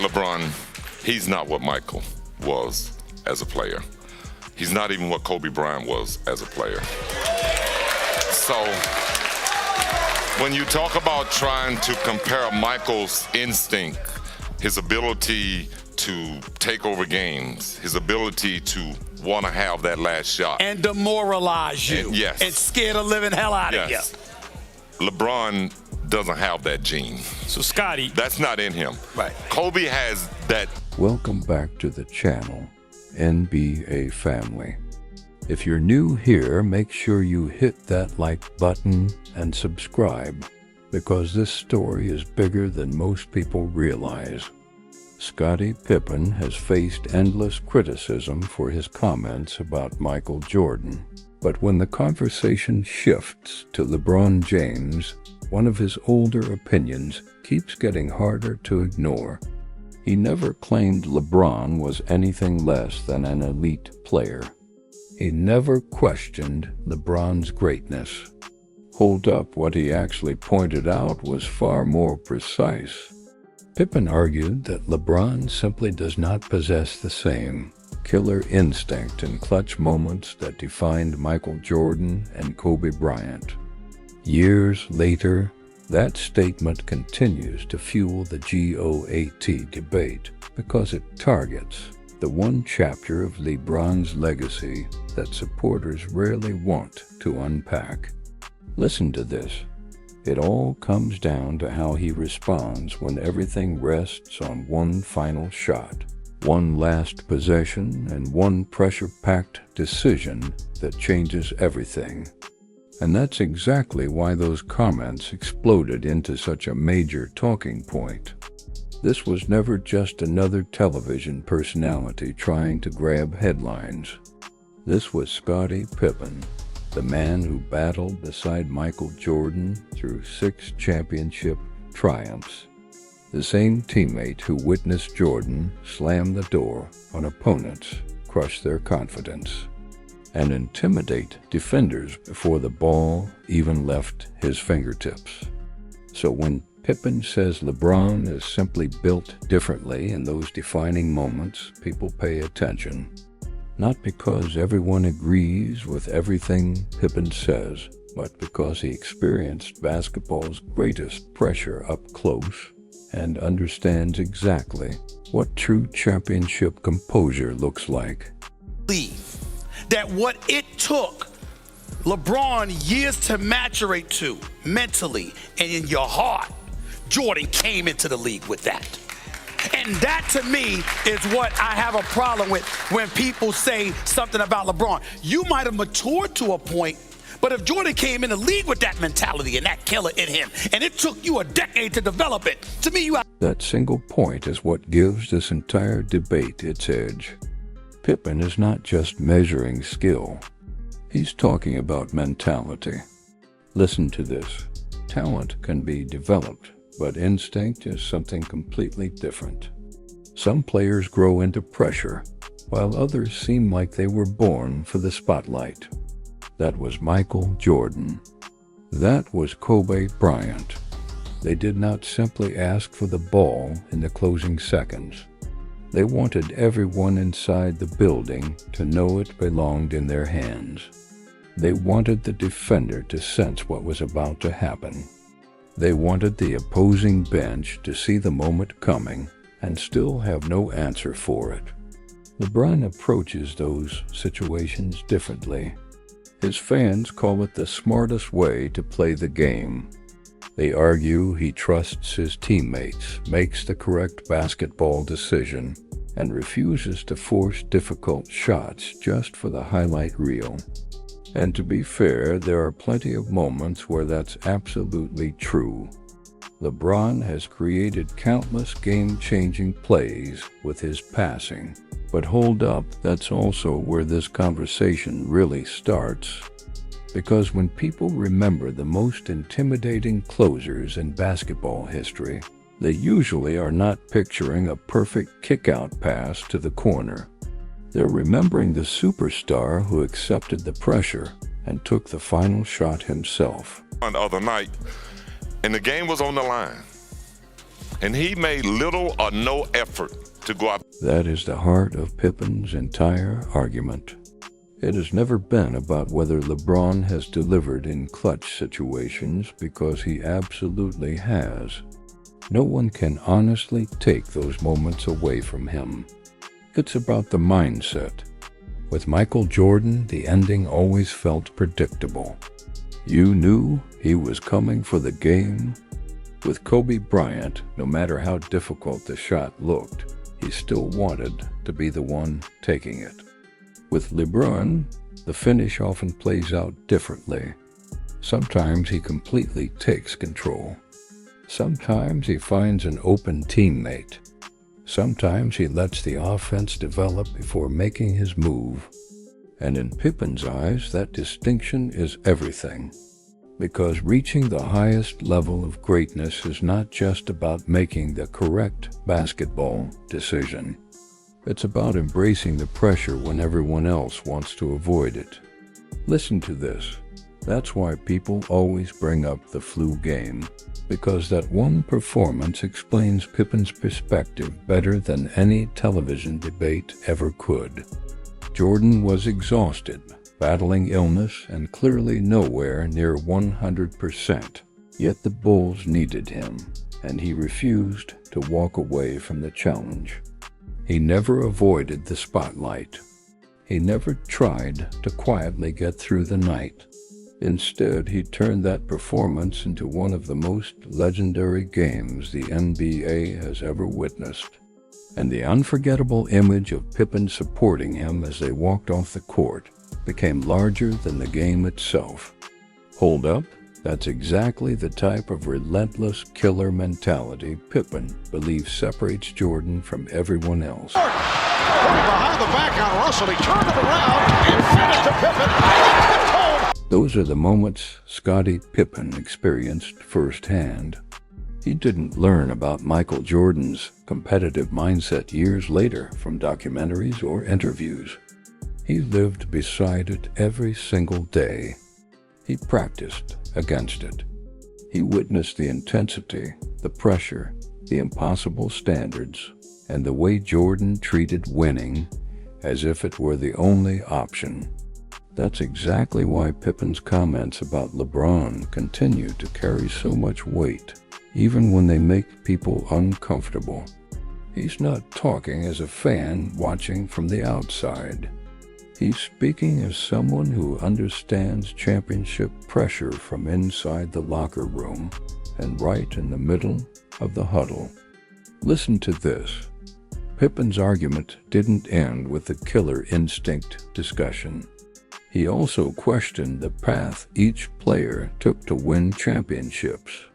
LeBron, he's not what Michael was as a player. He's not even what Kobe Bryant was as a player. So when you talk about trying to compare Michael's instinct, his ability to take over games, his ability to want to have that last shot. And demoralize you. Yes. And scare the living hell out of you. LeBron doesn't have that gene. So, Scottie. That's not in him. Right. Kobe has that. Welcome back to the channel, NBA Family. If you're new here, make sure you hit that like button and subscribe, because this story is bigger than most people realize. Scottie Pippen has faced endless criticism for his comments about Michael Jordan. But when the conversation shifts to LeBron James, one of his older opinions keeps getting harder to ignore. He never claimed LeBron was anything less than an elite player. He never questioned LeBron's greatness. Hold up, what he actually pointed out was far more precise. Pippen argued that LeBron simply does not possess the same killer instinct in clutch moments that defined Michael Jordan and Kobe Bryant. Years later, that statement continues to fuel the GOAT debate because it targets the one chapter of LeBron's legacy that supporters rarely want to unpack. Listen to this. It all comes down to how he responds when everything rests on one final shot, one last possession, and one pressure-packed decision that changes everything. And that's exactly why those comments exploded into such a major talking point. This was never just another television personality trying to grab headlines. This was Scottie Pippen, the man who battled beside Michael Jordan through 6 championship triumphs. The same teammate who witnessed Jordan slam the door on opponents, crush their confidence, and intimidate defenders before the ball even left his fingertips. So when Pippen says LeBron is simply built differently in those defining moments, people pay attention. Not because everyone agrees with everything Pippen says, but because he experienced basketball's greatest pressure up close and understands exactly what true championship composure looks like. That what it took LeBron years to maturate to mentally and in your heart, Jordan came into the league with that. And that, to me, is what I have a problem with when people say something about LeBron. You might have matured to a point, but if Jordan came in the league with that mentality and that killer in him, and it took you a decade to develop it, to me, you have... That single point is what gives this entire debate its edge. Pippen is not just measuring skill. He's talking about mentality. Listen to this. Talent can be developed, but instinct is something completely different. Some players grow into pressure, while others seem like they were born for the spotlight. That was Michael Jordan. That was Kobe Bryant. They did not simply ask for the ball in the closing seconds. They wanted everyone inside the building to know it belonged in their hands. They wanted the defender to sense what was about to happen. They wanted the opposing bench to see the moment coming and still have no answer for it. LeBron approaches those situations differently. His fans call it the smartest way to play the game. They argue he trusts his teammates, makes the correct basketball decision, and refuses to force difficult shots just for the highlight reel. And to be fair, there are plenty of moments where that's absolutely true. LeBron has created countless game-changing plays with his passing. But hold up, that's also where this conversation really starts. Because when people remember the most intimidating closers in basketball history, they usually are not picturing a perfect kick-out pass to the corner. They're remembering the superstar who accepted the pressure and took the final shot himself. The other night, and the game was on the line. And he made little or no effort to go out. That is the heart of Pippen's entire argument. It has never been about whether LeBron has delivered in clutch situations, because he absolutely has. No one can honestly take those moments away from him. It's about the mindset. With Michael Jordan, the ending always felt predictable. You knew he was coming for the game. With Kobe Bryant, no matter how difficult the shot looked, he still wanted to be the one taking it. With LeBron, the finish often plays out differently. Sometimes he completely takes control. Sometimes he finds an open teammate. Sometimes he lets the offense develop before making his move. And in Pippen's eyes, that distinction is everything. Because reaching the highest level of greatness is not just about making the correct basketball decision. It's about embracing the pressure when everyone else wants to avoid it. Listen to this. That's why people always bring up the flu game, because that one performance explains Pippen's perspective better than any television debate ever could. Jordan was exhausted, battling illness, and clearly nowhere near 100%. Yet the Bulls needed him, and he refused to walk away from the challenge. He never avoided the spotlight. He never tried to quietly get through the night. Instead, he turned that performance into one of the most legendary games the NBA has ever witnessed. And the unforgettable image of Pippen supporting him as they walked off the court became larger than the game itself. Hold up, that's exactly the type of relentless killer mentality Pippen believes separates Jordan from everyone else. Behind the back on Russell, he turned it around and finished to Pippen. Those are the moments Scottie Pippen experienced firsthand. He didn't learn about Michael Jordan's competitive mindset years later from documentaries or interviews. He lived beside it every single day. He practiced against it. He witnessed the intensity, the pressure, the impossible standards, and the way Jordan treated winning as if it were the only option. That's exactly why Pippen's comments about LeBron continue to carry so much weight, even when they make people uncomfortable. He's not talking as a fan watching from the outside. He's speaking as someone who understands championship pressure from inside the locker room and right in the middle of the huddle. Listen to this. Pippen's argument didn't end with the killer instinct discussion. He also questioned the path each player took to win championships.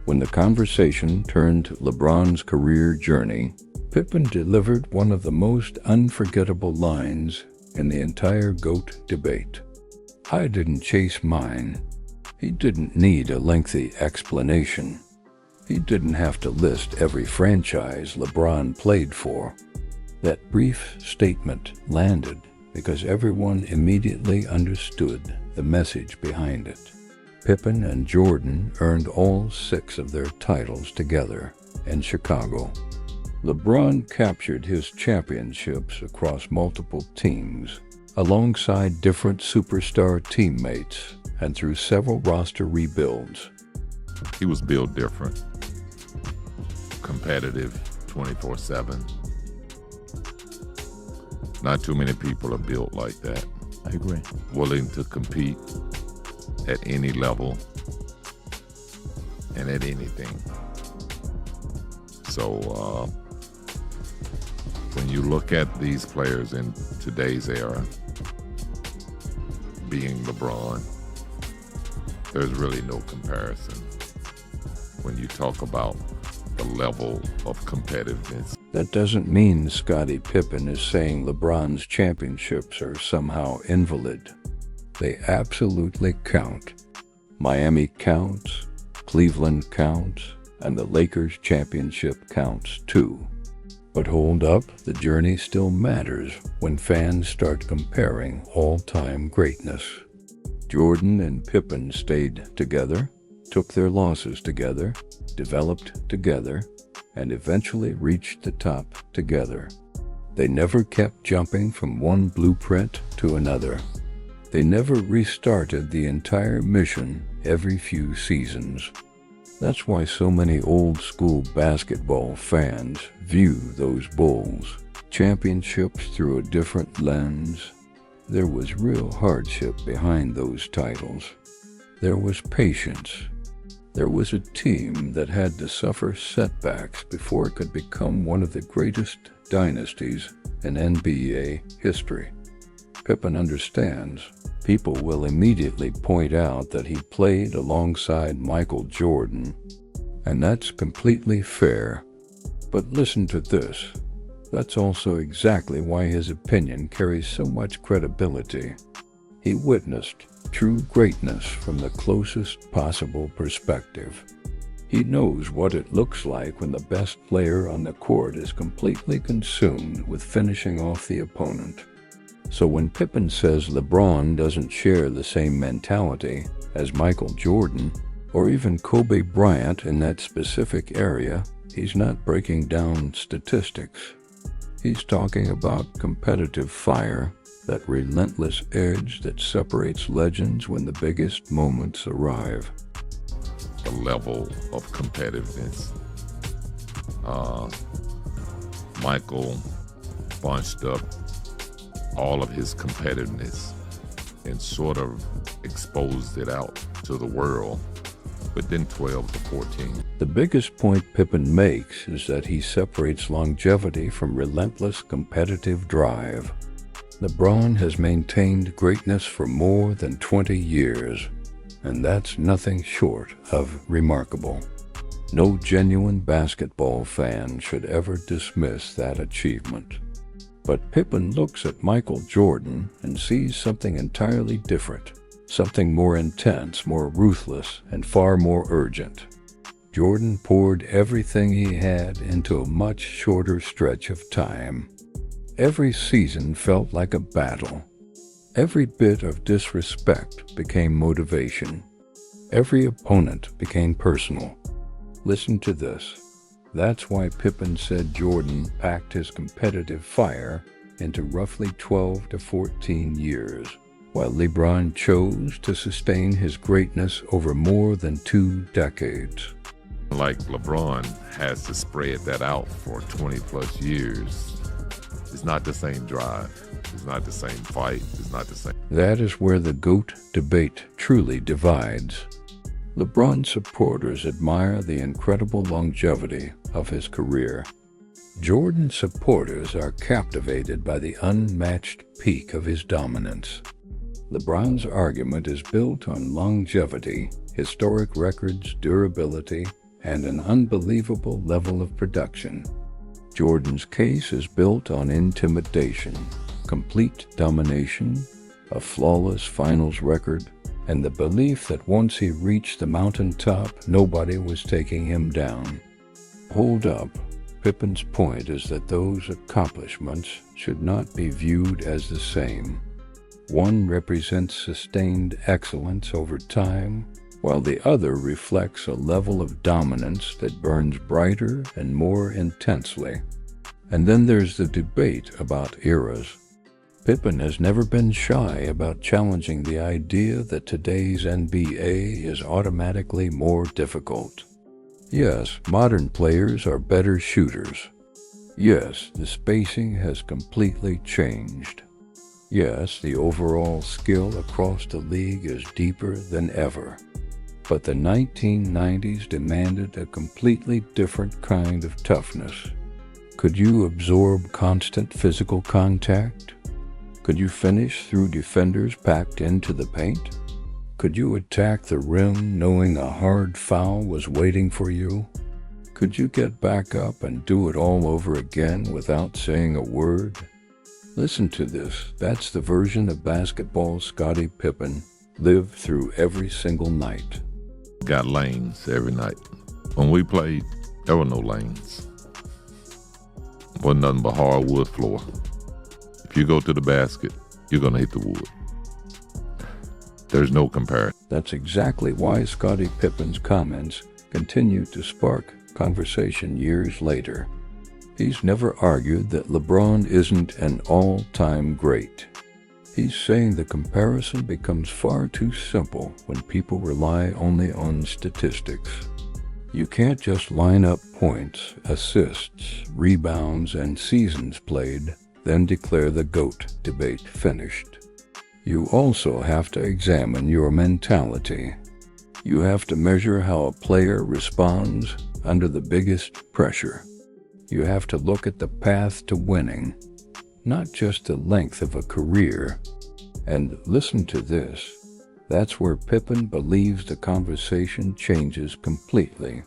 When the conversation turned to LeBron's career journey, Pippen delivered one of the most unforgettable lines in the entire GOAT debate. I didn't chase mine. He didn't need a lengthy explanation. He didn't have to list every franchise LeBron played for. That brief statement landed because everyone immediately understood the message behind it. Pippen and Jordan earned all 6 of their titles together in Chicago. LeBron captured his championships across multiple teams, alongside different superstar teammates, and through several roster rebuilds. He was built different, competitive 24/7. Not too many people are built like that. I agree. Willing to compete at any level and at anything. So when you look at these players in today's era, being LeBron, there's really no comparison when you talk about the level of competitiveness. That doesn't mean Scottie Pippen is saying LeBron's championships are somehow invalid. They absolutely count. Miami counts, Cleveland counts, and the Lakers championship counts too. But hold up, the journey still matters when fans start comparing all-time greatness. Jordan and Pippen stayed together, took their losses together, developed together, and eventually reached the top together. They never kept jumping from one blueprint to another. They never restarted the entire mission every few seasons. That's why so many old-school basketball fans view those Bulls championships through a different lens. There was real hardship behind those titles. There was patience. There was a team that had to suffer setbacks before it could become one of the greatest dynasties in NBA history. Pippen understands. People will immediately point out that he played alongside Michael Jordan, and that's completely fair. But listen to this. That's also exactly why his opinion carries so much credibility. He witnessed true greatness from the closest possible perspective. He knows what it looks like when the best player on the court is completely consumed with finishing off the opponent. So when Pippen says LeBron doesn't share the same mentality as Michael Jordan, or even Kobe Bryant in that specific area, he's not breaking down statistics. He's talking about competitive fire, that relentless edge that separates legends when the biggest moments arrive. The level of competitiveness. Michael bunched up all of his competitiveness and sort of exposed it out to the world within 12 to 14. The biggest point Pippen makes is that he separates longevity from relentless competitive drive. LeBron has maintained greatness for more than 20 years, and that's nothing short of remarkable. No genuine basketball fan should ever dismiss that achievement. But Pippen looks at Michael Jordan and sees something entirely different, something more intense, more ruthless, and far more urgent. Jordan poured everything he had into a much shorter stretch of time. Every season felt like a battle. Every bit of disrespect became motivation. Every opponent became personal. Listen to this. That's why Pippen said Jordan packed his competitive fire into roughly 12 to 14 years, while LeBron chose to sustain his greatness over more than 2 decades. Like LeBron has to spread that out for 20 plus years. It's not the same drive. It's not the same fight. It's not the same. That is where the GOAT debate truly divides. LeBron supporters admire the incredible longevity of his career. Jordan supporters are captivated by the unmatched peak of his dominance. LeBron's argument is built on longevity, historic records, durability, and an unbelievable level of production. Jordan's case is built on intimidation, complete domination, a flawless finals record, and the belief that once he reached the mountaintop, nobody was taking him down. Hold up. Pippen's point is that those accomplishments should not be viewed as the same. One represents sustained excellence over time, while the other reflects a level of dominance that burns brighter and more intensely. And then there's the debate about eras. Pippen has never been shy about challenging the idea that today's NBA is automatically more difficult. Yes, modern players are better shooters. Yes, the spacing has completely changed. Yes, the overall skill across the league is deeper than ever. But the 1990s demanded a completely different kind of toughness. Could you absorb constant physical contact? Could you finish through defenders packed into the paint? Could you attack the rim knowing a hard foul was waiting for you? Could you get back up and do it all over again without saying a word? Listen to this. That's the version of basketball Scottie Pippen lived through every single night. Got lanes every night. When we played, there were no lanes. Wasn't nothing but hardwood floor. If you go to the basket, you're going to hit the wood. There's no comparison. That's exactly why Scottie Pippen's comments continue to spark conversation years later. He's never argued that LeBron isn't an all-time great. He's saying the comparison becomes far too simple when people rely only on statistics. You can't just line up points, assists, rebounds, and seasons played, then declare the GOAT debate finished. You also have to examine your mentality. You have to measure how a player responds under the biggest pressure. You have to look at the path to winning, not just the length of a career. And listen to this. That's where Pippen believes the conversation changes completely.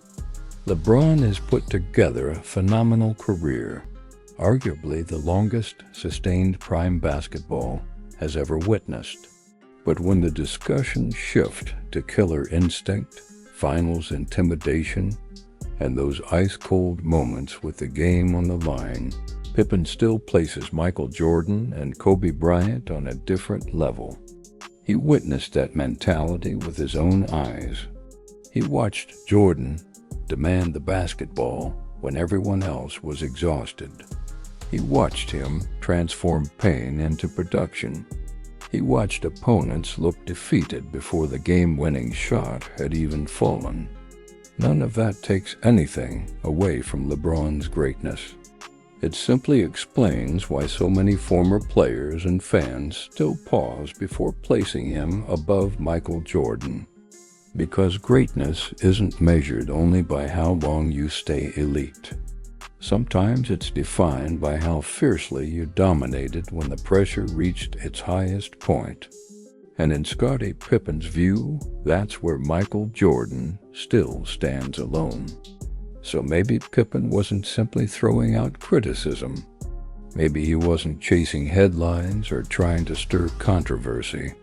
LeBron has put together a phenomenal career, arguably the longest sustained prime basketball has ever witnessed. But when the discussions shift to killer instinct, finals intimidation, and those ice-cold moments with the game on the line, Pippen still places Michael Jordan and Kobe Bryant on a different level. He witnessed that mentality with his own eyes. He watched Jordan demand the basketball when everyone else was exhausted. He watched him transform pain into production. He watched opponents look defeated before the game-winning shot had even fallen. None of that takes anything away from LeBron's greatness. It simply explains why so many former players and fans still pause before placing him above Michael Jordan. Because greatness isn't measured only by how long you stay elite. Sometimes it's defined by how fiercely you dominated when the pressure reached its highest point. And in Scottie Pippen's view, that's where Michael Jordan still stands alone. So maybe Pippen wasn't simply throwing out criticism. Maybe he wasn't chasing headlines or trying to stir controversy.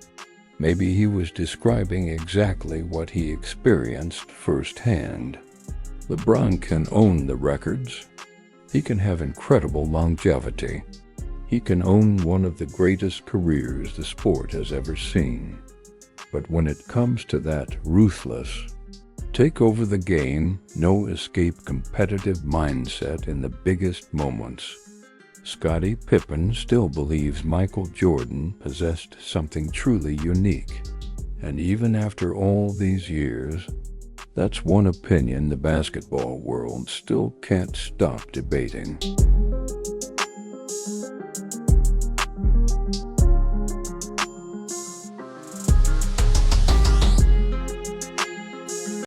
Maybe he was describing exactly what he experienced firsthand. LeBron can own the records. He can have incredible longevity. He can own one of the greatest careers the sport has ever seen. But when it comes to that ruthless, take over the game, no escape competitive mindset in the biggest moments, Scottie Pippen still believes Michael Jordan possessed something truly unique. And even after all these years, that's one opinion the basketball world still can't stop debating.